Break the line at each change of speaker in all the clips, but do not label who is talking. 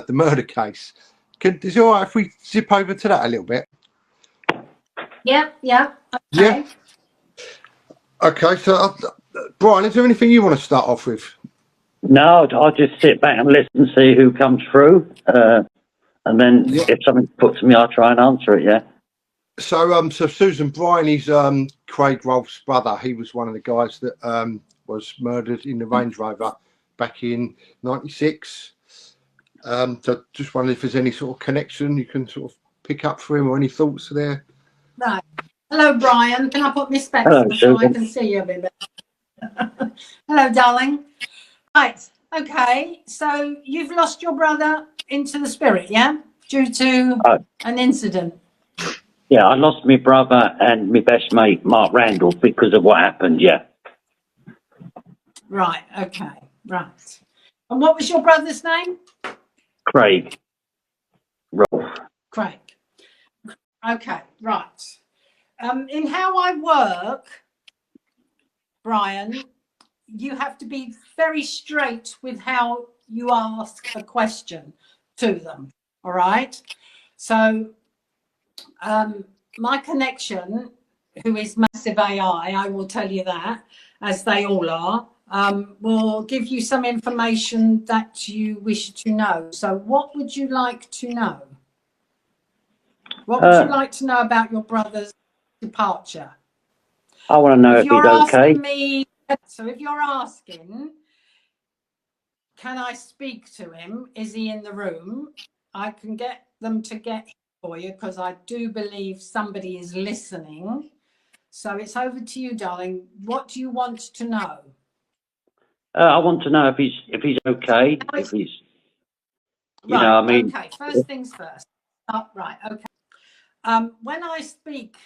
the murder case. Is it all right if we zip over to that a little bit?
Yeah. Okay.
Yeah. Okay, so Brian, is there anything you want to start off with?
No, I'll just sit back and listen and see who comes through. And then if something puts me, I'll try and answer it, yeah.
So Susan, Brian is Craig Rolfe's brother. He was one of the guys that was murdered in the Range Rover back in '96. So just wondering if there's any sort of connection you can sort of pick up for him, or any thoughts there.
Right. Hello, Brian. Can I put my specs on so I can see you a bit better? Hello, darling. Right. Okay. So you've lost your brother into the spirit, yeah? Due to an incident.
Yeah, I lost my brother and my best mate, Mark Randall, because of what happened, yeah.
Right. Okay. Right. And what was your brother's name?
Craig. Rolf.
Craig. Okay. Right. In how I work, Brian, you have to be very straight with how you ask a question to them. All right. So my connection, who is massive AI, I will tell you that, as they all are, will give you some information that you wish to know. So what would you like to know? What would you like to know about your brother's departure?
I want to know if he's okay.
So if you're asking, can I speak to him? Is he in the room? I can get them to get him for you, because I do believe somebody is listening. So it's over to you, darling. What do you want to know?
I want to know if he's okay. If he's, you know, I mean.
Okay. First things first. Right. Okay. When I speak,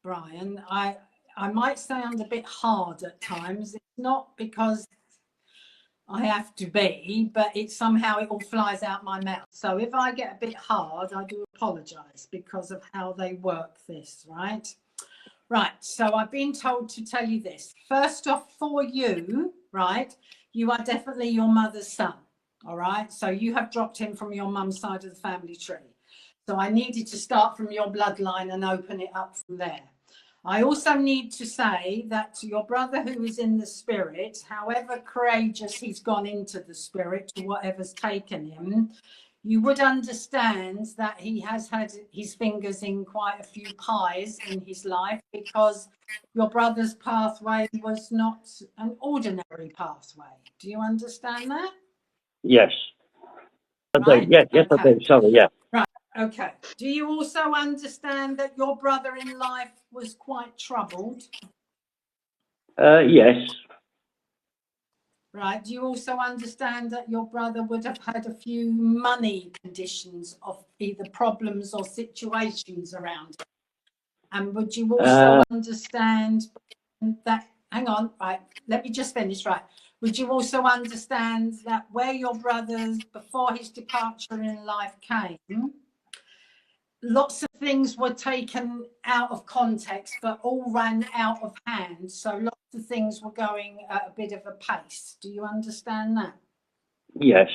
Brian, I might sound a bit hard at times. It's not because I have to be, but it all flies out my mouth. So if I get a bit hard, I do apologize because of how they work this, right? Right. So I've been told to tell you this. First off, for you, right, you are definitely your mother's son. All right. So you have dropped him from your mum's side of the family tree. So I needed to start from your bloodline and open it up from there. I also need to say that your brother, who is in the spirit, however courageous he's gone into the spirit, to whatever's taken him, you would understand that he has had his fingers in quite a few pies in his life, because your brother's pathway was not an ordinary pathway. Do you understand that?
Yes.
Right?
Yes, I do. Sorry, yeah.
Right. Okay. Do you also understand that your brother in life was quite troubled?
Yes.
Right. Do you also understand that your brother would have had a few money conditions of either problems or situations around him? And would you also understand that, hang on, right, let me just finish, right. Would you also understand that where your brother's, before his departure in life came, lots of things were taken out of context, but all ran out of hand. So lots of things were going at a bit of a pace. Do you understand that?
Yes.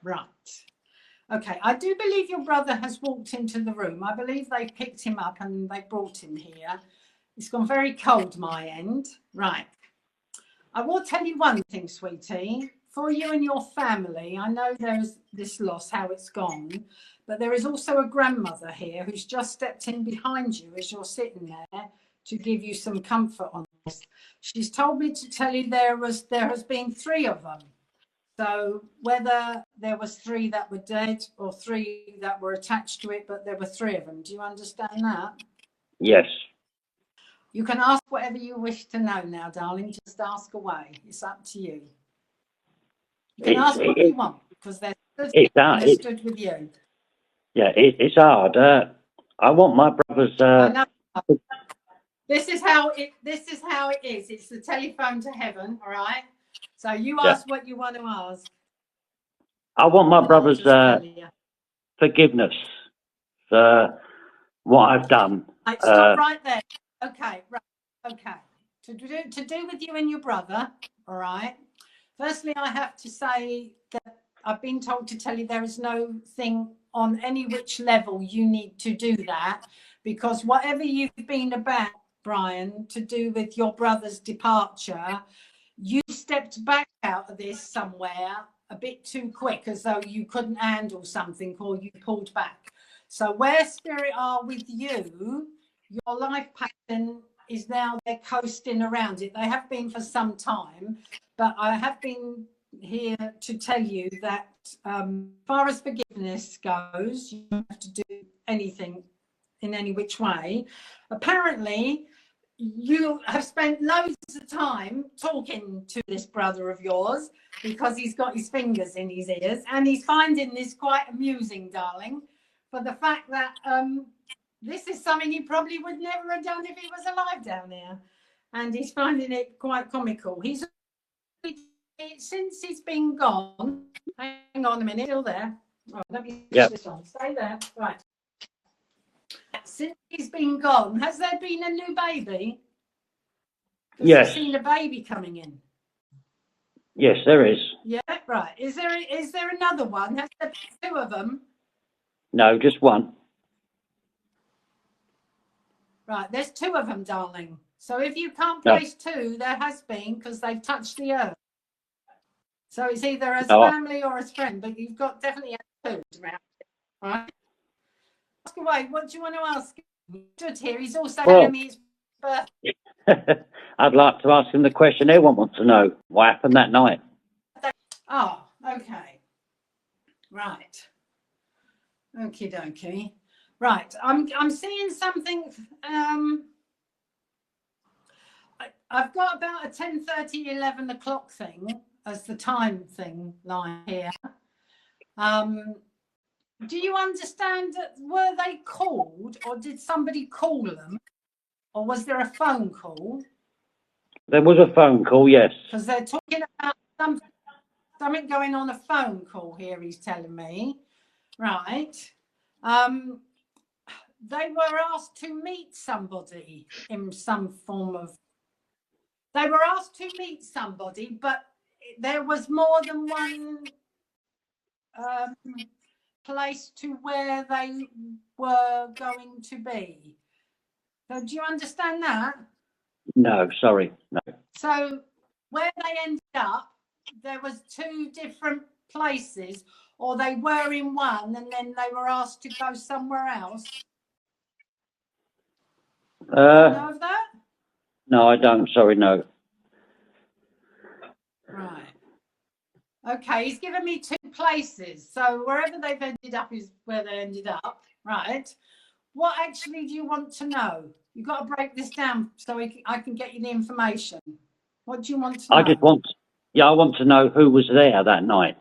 Right. Okay. I do believe your brother has walked into the room. I believe they picked him up and they brought him here. It's gone very cold, my end. Right. I will tell you one thing, sweetie. For you and your family, I know there's this loss, how it's gone, but there is also a grandmother here who's just stepped in behind you as you're sitting there to give you some comfort on this. She's told me to tell you there has been 3 of them. So whether there was 3 that were dead or 3 that were attached to it, but there were 3 of them. Do you understand that?
Yes.
You can ask whatever you wish to know now, darling. Just ask away. It's up to you. You can ask what you want, because they're understood with you.
Yeah, it's hard. I want my brother's.
I know. This is how it is. It's the telephone to heaven, all right? So you ask what you want to ask.
I want my brother's forgiveness for what I've done.
Stop right there. Okay, right. Okay. To do with you and your brother, all right? Firstly, I have to say that I've been told to tell you there is no thing on any which level you need to do that, because whatever you've been about, Brian, to do with your brother's departure, you stepped back out of this somewhere a bit too quick, as though you couldn't handle something, or you pulled back. So where spirit are with you, your life pattern is now they're coasting around it. They have been for some time, but I have been here to tell you that as far as forgiveness goes, you don't have to do anything in any which way. Apparently, you have spent loads of time talking to this brother of yours because he's got his fingers in his ears, and he's finding this quite amusing, darling, for the fact that this is something he probably would never have done if he was alive down there, and he's finding it quite comical. He's since he's been gone. Hang on a minute, still there. Oh, let me switch this on. Stay there. Right. Since he's been gone, has there been a new baby?
Yes.
You've seen a baby coming in.
Yes, there is.
Yeah, right. Is there another one? Has there been two of them?
No, just one.
Right, there's two of them, darling. So if you can't place two, there has been, because they've touched the earth. So it's either as family or as friend, but you've got definitely two around. Right? Ask away. What do you want to ask? He stood here. He's also telling me his birthday.
I'd like to ask him the question everyone wants to know. What happened that night?
Oh, okay. Right. Okie dokie. Right. I'm seeing something. I've got about a 10:30, 11 o'clock thing as the time thing line here. Do you understand that? Were they called, or did somebody call them, or was there a phone call?
There was a phone call, yes.
Because they're talking about something going on a phone call here, he's telling me. Right. They were asked to meet somebody in some form of... They were asked to meet somebody, but there was more than one place to where they were going to be. So do you understand that?
No, sorry, no.
So where they ended up, there was two different places, or they were in one and then they were asked to go somewhere else. Do you know of that?
No, I don't. Sorry, no.
Right. Okay, he's given me two places. So wherever they've ended up is where they ended up. Right. What actually do you want to know? You've got to break this down so I can get you the information. What do you want to know?
I want to know who was there that night.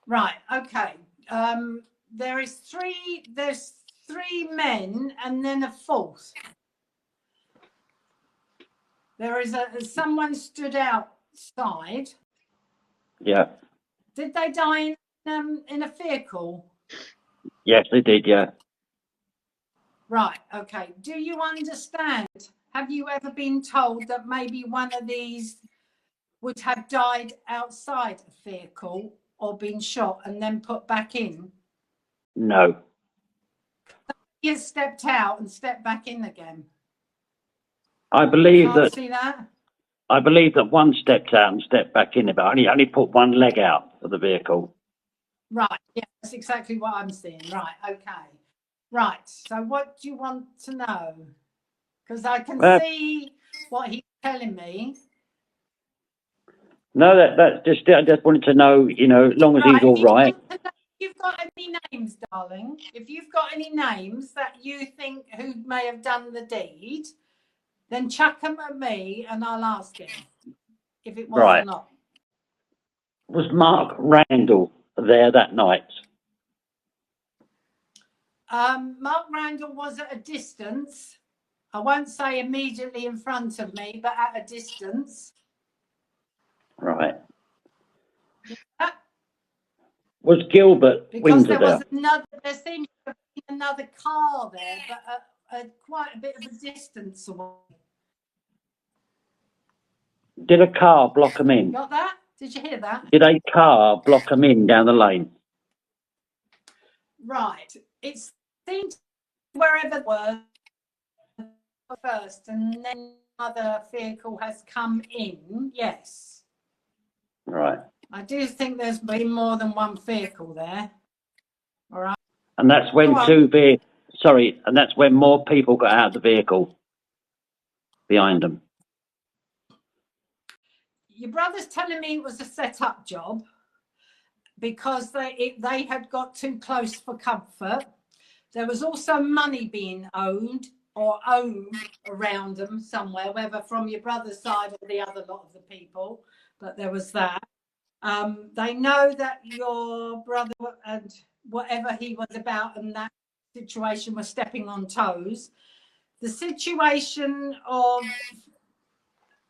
Right. Okay. There's three men and then a fourth. There is someone stood outside.
Yeah.
Did they die in a vehicle?
Yes, they did, yeah.
Right. Okay. Do you understand? Have you ever been told that maybe one of these would have died outside a vehicle or been shot and then put back in?
No.
He has stepped out and stepped back in again.
I believe that.
See that?
I believe that one stepped out and stepped back in, but only put one leg out of the vehicle.
Right. Yeah, that's exactly what I'm seeing. Right. Okay. Right. So what do you want to know? Because I can see what he's telling me.
No, that's just. I just wanted to know, as long as he's all right.
If you've got any names, darling, if you've got any names that you think who may have done the deed, then chuck them at me and I'll ask him if it was or not.
Was Mark Randall there that night?
Mark Randall was at a distance. I won't say immediately in front of me, but at a distance.
Right.
Yeah.
Was Gilbert Windsor there?
There seems to be another car there, but quite a bit of a distance away.
Did a car block him in?
Got that? Did you hear that?
Did a car block them in down the lane?
Right. It seemed wherever it was first, and then another vehicle has come in. Yes.
Right.
I do think there's been more than one vehicle there. All right.
And that's when
Go on.
and that's when more people got out of the vehicle behind them.
Your brother's telling me it was a set-up job because they had got too close for comfort. There was also money being owed around them somewhere, whether from your brother's side or the other lot of the people, but there was that. They know that your brother and whatever he was about and that situation was stepping on toes. The situation of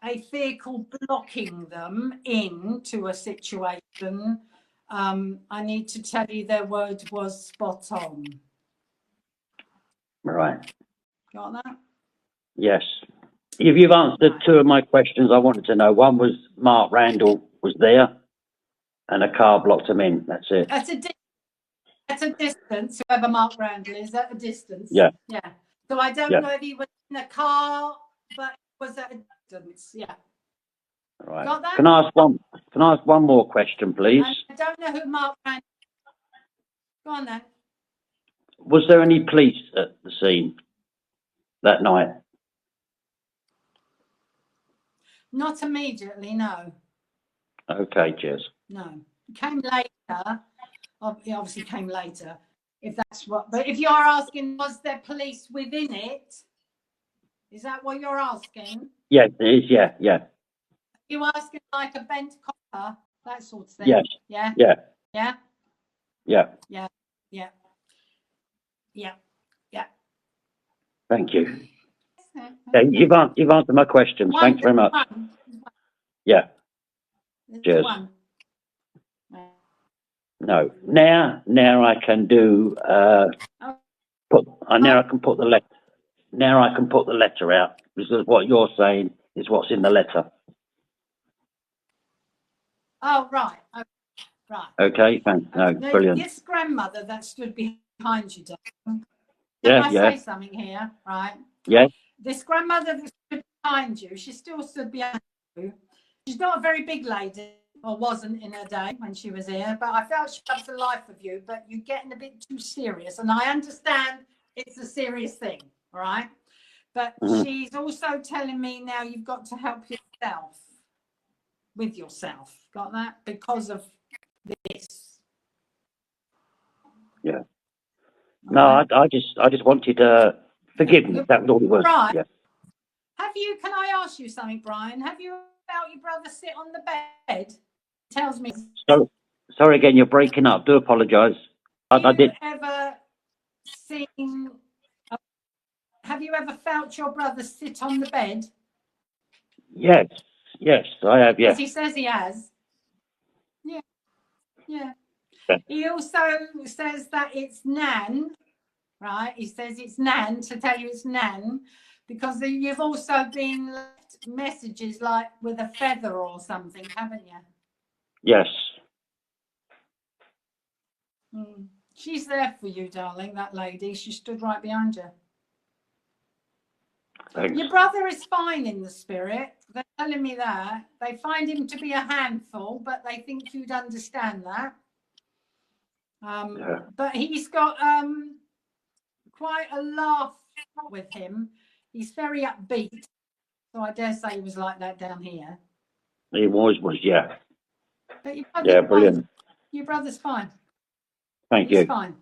a vehicle blocking them into a situation, I need to tell you their word was spot on.
Right.
Got that?
Yes. If you've answered two of my questions, I wanted to know. One was Mark Randall was there, and a car blocked him in. That's it.
At a distance, whoever Mark Randall is, at a distance.
Yeah.
Yeah. So I don't know if he was in a car, but it was at a distance. Yeah.
Right.
Got that?
Can I ask one more question, please?
And I don't know who Mark Randall. Go on then.
Was there any police at the scene that night?
Not immediately, no.
Okay, cheers.
No. It came later. It obviously came later. If that's what, but if you're asking, was there police within it? Is that what you're asking?
Yeah, it is. Yeah, yeah.
You're asking like a bent copper, that sort of thing.
Yes.
Yeah.
Yeah.
Yeah.
Yeah.
Yeah. Yeah. Yeah. Yeah.
Thank you. Yeah, you've answered my questions. Thanks very much. Yeah. Cheers. No. Now I can do. Now I can put the letter. Now I can put the letter out because what you're saying is what's in the letter.
Oh right. Okay. Right.
Okay. Thanks. No.
Now,
Brilliant.
this grandmother that stood behind you, Can
Yeah.
I
Yeah.
say something here? Right.
Yeah.
This grandmother that stood behind you, she still stood behind you. She's not a very big lady, or wasn't in her day when she was here, but I felt she loves the life of you, but you're getting a bit too serious. And I understand it's a serious thing, all right? But she's also telling me now you've got to help yourself with yourself. Got that? Because of this.
Yeah. No, I just wanted forgiveness. That was all it was.
Right.
Yeah.
Can I ask you something, Brian? Have you felt your brother sit on the bed? Tells me.
So, sorry again, you're breaking up. Do apologise. I did.
Have you ever felt your brother sit on the bed?
Yes, I have. Yeah.
Because he says he has. Yeah, yeah. He also says that it's Nan, right? He says it's Nan, to tell you it's Nan, because you've also been left messages like with a feather or something, haven't you?
Yes.
She's there for you, darling, that lady. She stood right behind you.
Thanks.
Your brother is fine in the spirit. They're telling me that. They find him to be a handful, but they think you'd understand that. But he's got quite a laugh with him. He's very upbeat. So I dare say he was like that down here.
He always was, yeah.
But
yeah, brilliant.
Your brother's fine.
Thank you.
He's fine.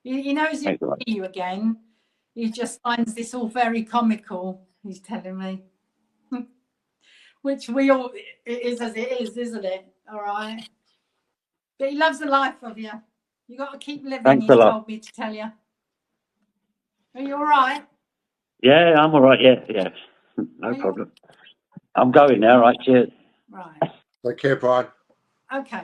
He knows he'll see you again. He just finds this all very comical, he's telling me. Which it is as it is, isn't it? All right. But he loves the life of you. You got to keep living,
Thanks
he
a lot.
told me to tell you. Are you all right?
Yeah, I'm all right, yeah. No problem. I'm going now, right? Cheers.
Right.
Take care, Brian.
Okay.